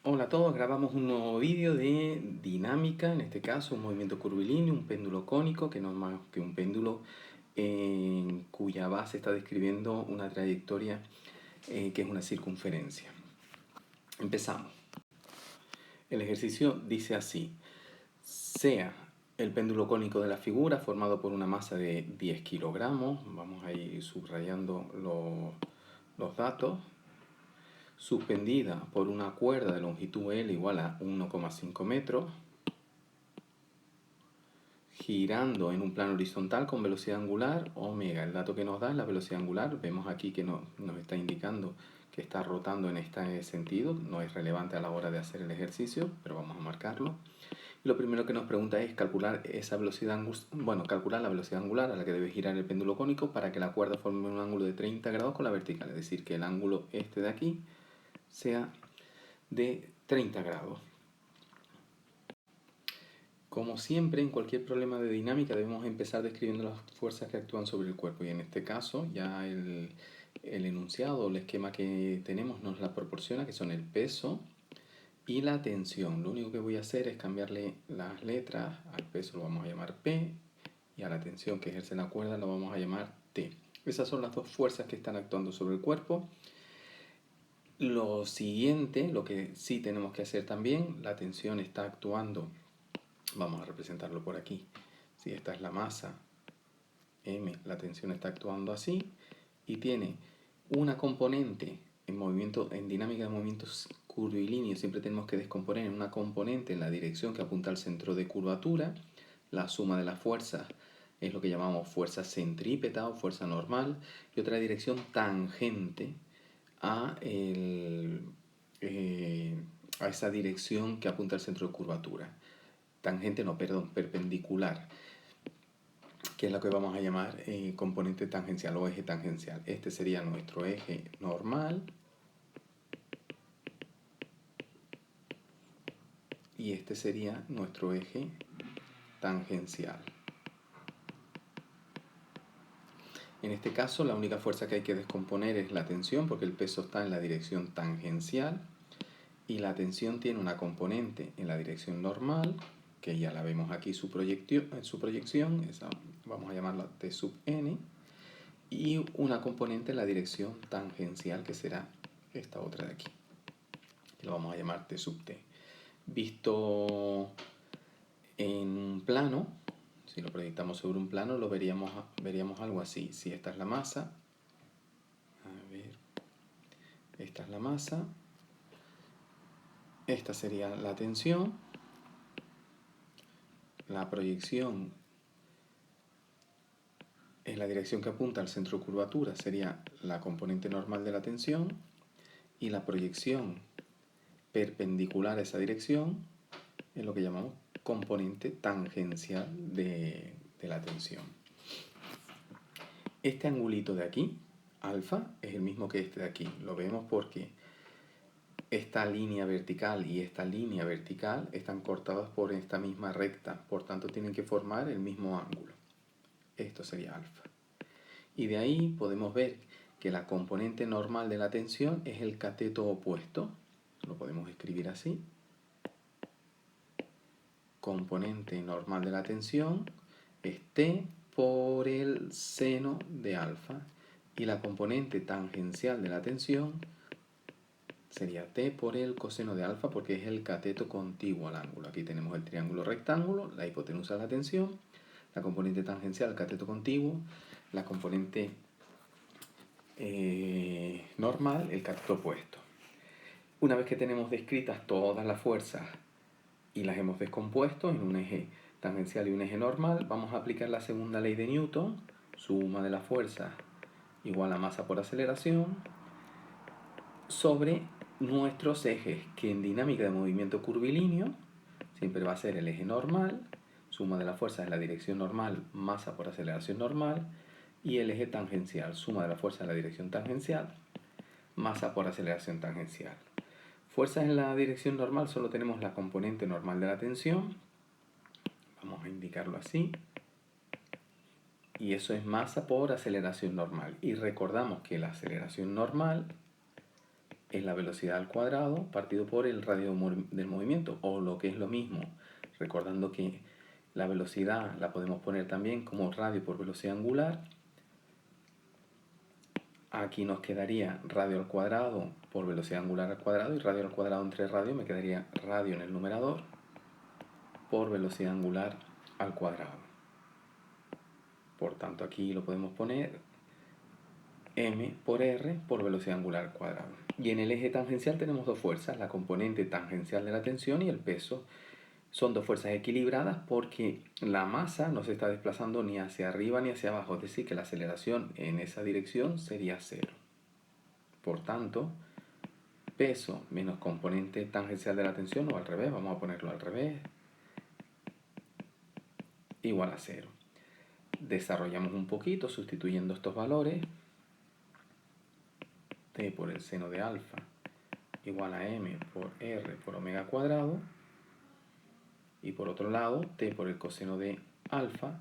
Hola a todos, grabamos un nuevo vídeo de dinámica, en este caso un movimiento curvilíneo, un péndulo cónico, que no es más que un péndulo en cuya base está describiendo una trayectoria que es una circunferencia. Empezamos. El ejercicio dice así: sea el péndulo cónico de la figura formado por una masa de 10 kilogramos, vamos a ir subrayando los datos, suspendida por una cuerda de longitud L igual a 1,5 metros, girando en un plano horizontal con velocidad angular omega. El dato que nos da es la velocidad angular. Vemos aquí que nos está indicando que está rotando en este sentido. No es relevante a la hora de hacer el ejercicio, pero vamos a marcarlo. Y lo primero que nos pregunta es calcular esa velocidad, calcular la velocidad angular a la que debe girar el péndulo cónico para que la cuerda forme un ángulo de 30 grados con la vertical. Es decir, que el ángulo este de aquí sea de 30 grados. Como siempre, en cualquier problema de dinámica debemos empezar describiendo las fuerzas que actúan sobre el cuerpo. Y en este caso, ya el enunciado o el esquema que tenemos nos la proporciona, que son el peso y la tensión. Lo único que voy a hacer es cambiarle las letras. Al peso lo vamos a llamar P y a la tensión que ejerce la cuerda lo vamos a llamar T. Esas son las dos fuerzas que están actuando sobre el cuerpo. Lo siguiente, lo que sí tenemos que hacer también, la tensión está actuando. Vamos a representarlo por aquí. Si esta es la masa M, la tensión está actuando así y tiene una componente en dinámica de movimientos curvilíneos. Siempre tenemos que descomponer en una componente en la dirección que apunta al centro de curvatura. La suma de las fuerzas es lo que llamamos fuerza centrípeta o fuerza normal, y otra dirección tangente a esa dirección que apunta al centro de curvatura. Tangente no, perdón, perpendicular, que es lo que vamos a llamar componente tangencial o eje tangencial. Este sería nuestro eje normal y este sería nuestro eje tangencial. En este caso, la única fuerza que hay que descomponer es la tensión, porque el peso está en la dirección tangencial y la tensión tiene una componente en la dirección normal, que ya la vemos aquí su proyección, esa vamos a llamarla T sub n, y una componente en la dirección tangencial, que será esta otra de aquí, que lo vamos a llamar T sub t. Visto en un plano, si lo proyectamos sobre un plano, veríamos algo así. Si esta es la masa, a ver, esta es la masa, esta sería la tensión, la proyección en la dirección que apunta al centro de curvatura sería la componente normal de la tensión, y la proyección perpendicular a esa dirección es lo que llamamos componente tangencial de la tensión. Este angulito de aquí, alfa, es el mismo que este de aquí. Lo vemos porque esta línea vertical y esta línea vertical están cortadas por esta misma recta, por tanto tienen que formar el mismo ángulo. Esto sería alfa. Y de ahí podemos ver que la componente normal de la tensión es el cateto opuesto. Lo podemos escribir así. Componente normal de la tensión es T por el seno de alfa. Y la componente tangencial de la tensión sería T por el coseno de alfa, porque es el cateto contiguo al ángulo. Aquí tenemos el triángulo rectángulo, la hipotenusa de la tensión, la componente tangencial, el cateto contiguo, la componente normal, el cateto opuesto. Una vez que tenemos descritas todas las fuerzas y las hemos descompuesto en un eje tangencial y un eje normal, vamos a aplicar la segunda ley de Newton: suma de las fuerzas igual a masa por aceleración, sobre nuestros ejes, que en dinámica de movimiento curvilíneo siempre va a ser el eje normal, suma de las fuerzas en la dirección normal, masa por aceleración normal, y el eje tangencial, suma de la fuerza en la dirección tangencial, masa por aceleración tangencial. Fuerzas en la dirección normal solo tenemos la componente normal de la tensión, vamos a indicarlo así, y eso es masa por aceleración normal. Y recordamos que la aceleración normal es la velocidad al cuadrado partido por el radio del movimiento, o lo que es lo mismo, recordando que la velocidad la podemos poner también como radio por velocidad angular. Aquí nos quedaría radio al cuadrado por velocidad angular al cuadrado, y radio al cuadrado entre radio me quedaría radio en el numerador por velocidad angular al cuadrado. Por tanto, aquí lo podemos poner m por r por velocidad angular al cuadrado. Y en el eje tangencial tenemos dos fuerzas, la componente tangencial de la tensión y el peso. Son dos fuerzas equilibradas porque la masa no se está desplazando ni hacia arriba ni hacia abajo, es decir, que la aceleración en esa dirección sería cero. Por tanto, peso menos componente tangencial de la tensión, o al revés, vamos a ponerlo al revés, igual a cero. Desarrollamos un poquito sustituyendo estos valores. T por el seno de alfa igual a m por r por omega cuadrado, y por otro lado t por el coseno de alfa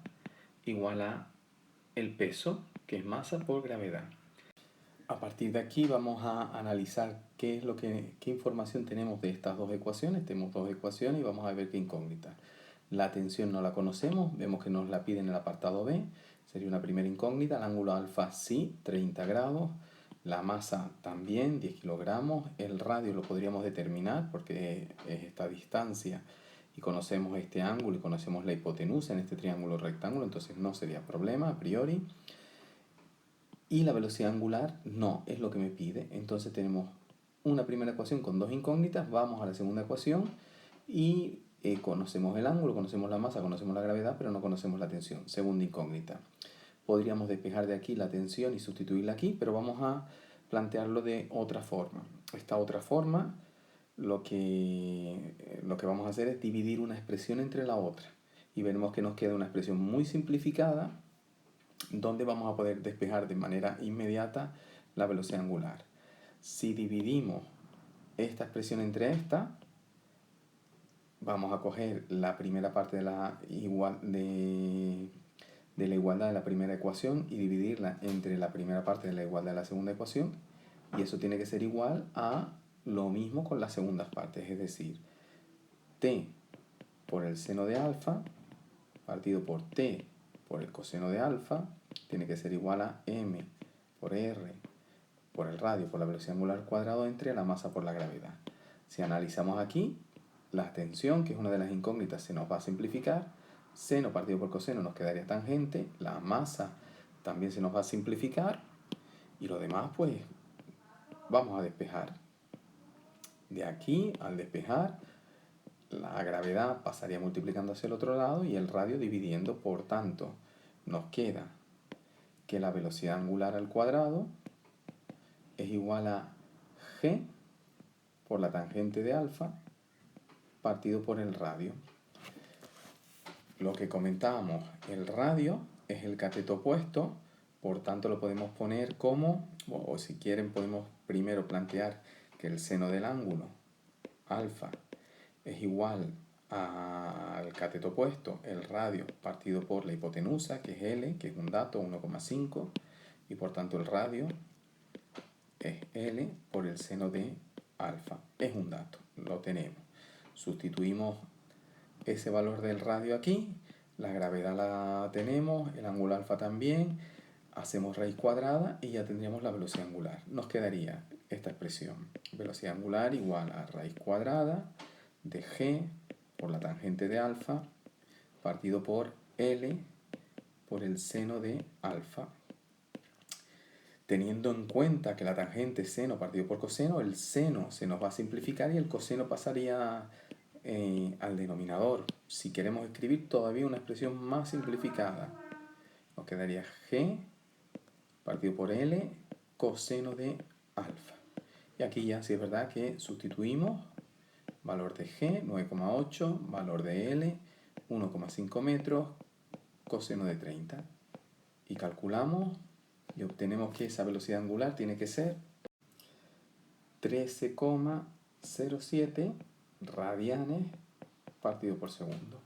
igual a el peso, que es masa por gravedad. A partir de aquí vamos a analizar qué información tenemos de estas dos ecuaciones. Tenemos dos ecuaciones y vamos a ver qué incógnita. La tensión no la conocemos, vemos que nos la pide en el apartado B, sería una primera incógnita. El ángulo alfa sí, 30 grados. La masa también, 10 kilogramos. El radio lo podríamos determinar porque es esta distancia y conocemos este ángulo y conocemos la hipotenusa en este triángulo rectángulo, entonces no sería problema a priori. Y la velocidad angular no es lo que me pide. Entonces tenemos una primera ecuación con dos incógnitas. Vamos a la segunda ecuación y conocemos el ángulo, conocemos la masa, conocemos la gravedad, pero no conocemos la tensión. Segunda incógnita. Podríamos despejar de aquí la tensión y sustituirla aquí, pero vamos a plantearlo de otra forma. Esta otra forma, lo que vamos a hacer es dividir una expresión entre la otra. Y veremos que nos queda una expresión muy simplificada, donde vamos a poder despejar de manera inmediata la velocidad angular. Si dividimos esta expresión entre esta, vamos a coger la primera parte de la igualdad de la primera ecuación y dividirla entre la primera parte de la igualdad de la segunda ecuación, y eso tiene que ser igual a lo mismo con las segundas partes, es decir, t por el seno de alfa partido por t por el coseno de alfa tiene que ser igual a m por r por el radio por la velocidad angular al cuadrado entre la masa por la gravedad. Si analizamos aquí, la tensión, que es una de las incógnitas, se nos va a simplificar. Seno partido por coseno nos quedaría tangente. La masa también se nos va a simplificar. Y lo demás, pues, vamos a despejar. De aquí, al despejar, la gravedad pasaría multiplicando hacia el otro lado y el radio dividiendo. Por tanto, nos queda que la velocidad angular al cuadrado es igual a g por la tangente de alfa partido por el radio. Lo que comentábamos, el radio es el cateto opuesto, por tanto lo podemos poner como, o si quieren podemos primero plantear que el seno del ángulo alfa es igual al cateto opuesto, el radio partido por la hipotenusa, que es L, que es un dato, 1,5, y por tanto el radio es L por el seno de alfa. Es un dato, lo tenemos. Sustituimos ese valor del radio aquí, la gravedad la tenemos, el ángulo alfa también, hacemos raíz cuadrada y ya tendríamos la velocidad angular. Nos quedaría esta expresión, velocidad angular igual a raíz cuadrada de g por la tangente de alfa partido por L por el seno de alfa. Teniendo en cuenta que la tangente es seno partido por coseno, el seno se nos va a simplificar y el coseno pasaría al denominador. Si queremos escribir todavía una expresión más simplificada, nos quedaría g partido por L coseno de alfa. Y aquí ya sí es verdad que sustituimos valor de g, 9,8, valor de L, 1,5 metros, coseno de 30. Y calculamos y obtenemos que esa velocidad angular tiene que ser 13,07 radianes partido por segundo.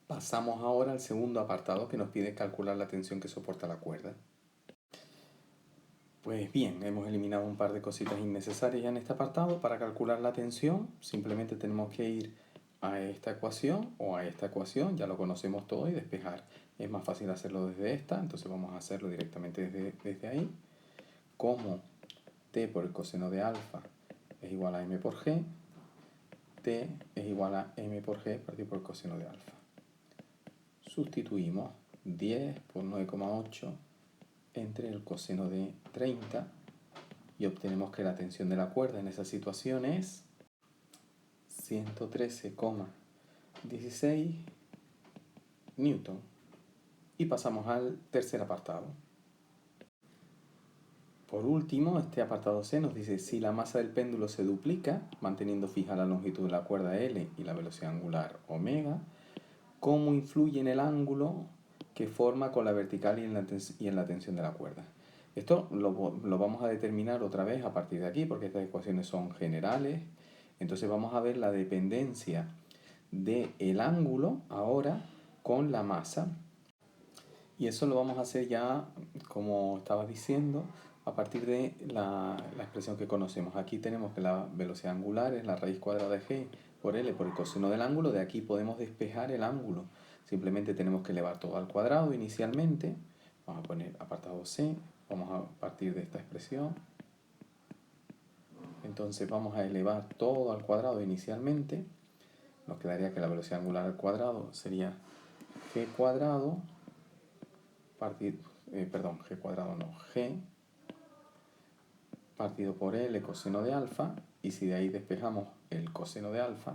Pasamos ahora al segundo apartado que nos pide calcular la tensión que soporta la cuerda. Pues bien, hemos eliminado un par de cositas innecesarias ya en este apartado. Para calcular la tensión, simplemente tenemos que ir a esta ecuación o a esta ecuación, ya lo conocemos todo, y despejar. Es más fácil hacerlo desde esta, entonces vamos a hacerlo directamente desde ahí. Como t por el coseno de alfa es igual a m por g, t es igual a m por g partido por el coseno de alfa. Sustituimos 10 por 9,8 entre el coseno de 30 y obtenemos que la tensión de la cuerda en esa situación es 113,16 newton. Y pasamos al tercer apartado. Por último, este apartado C nos dice si la masa del péndulo se duplica, manteniendo fija la longitud de la cuerda L y la velocidad angular omega, ¿cómo influye en el ángulo que forma con la vertical y en la tensión de la cuerda? Esto lo vamos a determinar otra vez a partir de aquí, porque estas ecuaciones son generales. Entonces vamos a ver la dependencia del ángulo ahora con la masa. Y eso lo vamos a hacer ya, como estaba diciendo, a partir de la expresión que conocemos. Aquí tenemos que la velocidad angular es la raíz cuadrada de g por L por el coseno del ángulo. De aquí podemos despejar el ángulo. Simplemente tenemos que elevar todo al cuadrado inicialmente. Vamos a poner apartado C. Vamos a partir de esta expresión. Entonces vamos a elevar todo al cuadrado inicialmente. Nos quedaría que la velocidad angular al cuadrado sería g cuadrado, g partido por L coseno de alfa, y si de ahí despejamos el coseno de alfa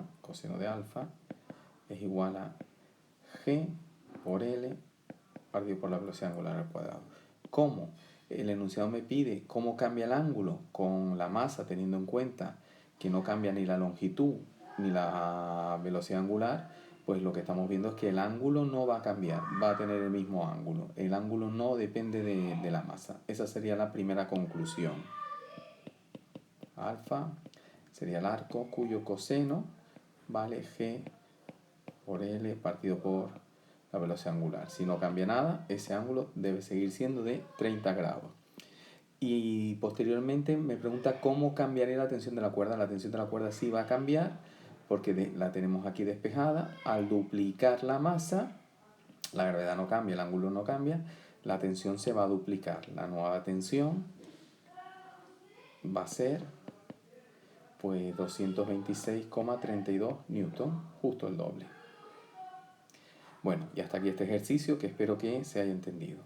es igual a g por L partido por la velocidad angular al cuadrado. ¿Cómo? El enunciado me pide cómo cambia el ángulo con la masa, teniendo en cuenta que no cambia ni la longitud ni la velocidad angular. Pues lo que estamos viendo es que el ángulo no va a cambiar, va a tener el mismo ángulo. El ángulo no depende de la masa. Esa sería la primera conclusión. Alfa sería el arco cuyo coseno vale g por L partido por la velocidad angular. Si no cambia nada, ese ángulo debe seguir siendo de 30 grados. Y posteriormente me pregunta cómo cambiaré la tensión de la cuerda. La tensión de la cuerda sí va a cambiar porque la tenemos aquí despejada. Al duplicar la masa, la gravedad no cambia, el ángulo no cambia, la tensión se va a duplicar. La nueva tensión va a ser pues 226,32 newton, justo el doble. Bueno, y hasta aquí este ejercicio que espero que se haya entendido.